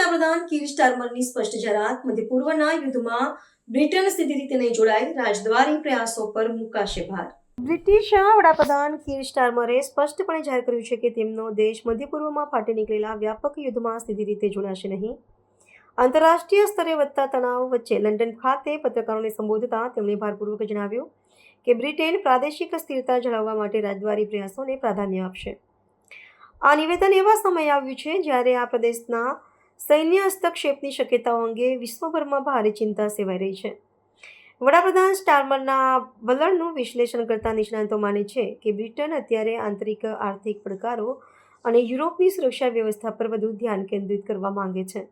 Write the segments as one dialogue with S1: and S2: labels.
S1: વડાપ્રધાન કીર સ્ટારમરની સ્પષ્ટ જાહેરાત. મધ્ય પૂર્વના યુદ્ધમાં બ્રિટન સીધી રીતે નહીં જોડાય, રાજદ્વારી પ્રયાસો પર મૂકાશે ભાર. બ્રિટિશ વડાપ્રધાન કીર સ્ટારમરે સ્પષ્ટપણે જાહેર કર્યું છે કે તેમનો દેશ મધ્ય પૂર્વમાં ફાટી નીકળેલા વ્યાપક યુદ્ધમાં સીધી રીતે જોડાશે નહીં. આંતરરાષ્ટ્રીય સ્તરે વધતા તણાવ વચ્ચે લંડન ખાતે પત્રકારોને સંબોધતા તેમણે ભારપૂર્વક જણાવ્યું કે બ્રિટન પ્રાદેશિક સ્થિરતા જાળવવા માટે રાજદ્વારી પ્રયાસોને પ્રાધાન્ય આપશે. આ નિવેદન એવા સમયે આવ્યું છે જ્યારે આ પ્રદેશના સૈન્ય હસ્તક્ષેપની શક્યતાઓ અંગે વિશ્વભરમાં ભારે ચિંતા સેવાઈ રહી છે. વડાપ્રધાન સ્ટારમરના વલણનું વિશ્લેષણ કરતા નિષ્ણાતો માને છે કે બ્રિટન અત્યારે આંતરિક આર્થિક પડકારો અને યુરોપની સુરક્ષા વ્યવસ્થા પર વધુ ધ્યાન કેન્દ્રિત કરવા માંગે છે.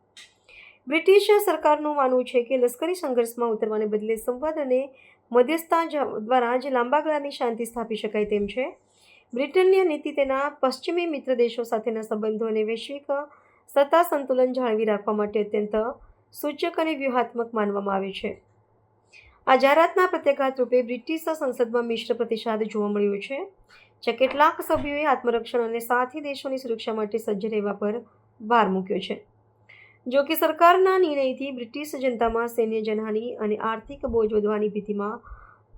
S1: બ્રિટિશ સરકારનું માનવું છે કે લશ્કરી સંઘર્ષમાં ઉતરવાને બદલે સંવાદ અને મધ્યસ્થતા દ્વારા જ લાંબા ગાળાની શાંતિ સ્થાપી શકાય તેમ છે. બ્રિટનની આ નીતિ તેના પશ્ચિમી મિત્ર દેશો સાથેના સંબંધો અને વૈશ્વિક સત્તા સંતુલન જાળવી રાખવા માટે અત્યંત સૂચક અને વ્યૂહાત્મક માનવામાં આવે છે. આ જાહેરાતના પ્રત્યાઘાત રૂપે બ્રિટિશ સંસદમાં મિશ્ર પ્રતિસાદ જોવા મળ્યો છે, જ્યાં કેટલાક સભ્યોએ આત્મરક્ષણ અને સાથી દેશોની સુરક્ષા માટે સજ્જ રહેવા પર ભાર મૂક્યો છે. જો કે સરકારના નિર્ણયથી બ્રિટિશ જનતામાં સૈન્ય જનહાનિ અને આર્થિક બોજ વધવાની ભીતિમાં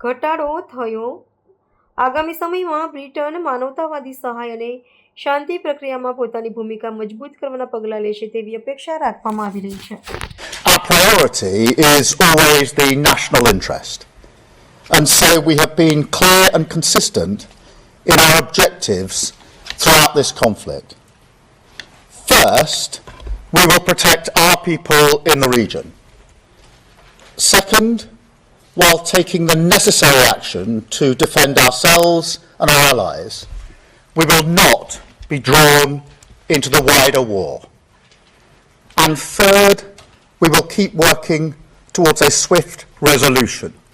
S1: ઘટાડો થયો. આગામી સમયમાં બ્રિટન માનવતાવાદી સહાય અને શાંતિ પ્રક્રિયામાં પોતાની ભૂમિકા મજબૂત કરવાના પગલાં લેશે તેવી અપેક્ષા રાખવામાં આવી રહી છે.
S2: Our priority is always the national interest, and so we have been clear and consistent in our objectives throughout this conflict. First, we will protect our people in the region. Second, while taking the necessary action to defend ourselves and our allies, we will not be drawn into the wider war. And third, we will keep working towards a swift resolution.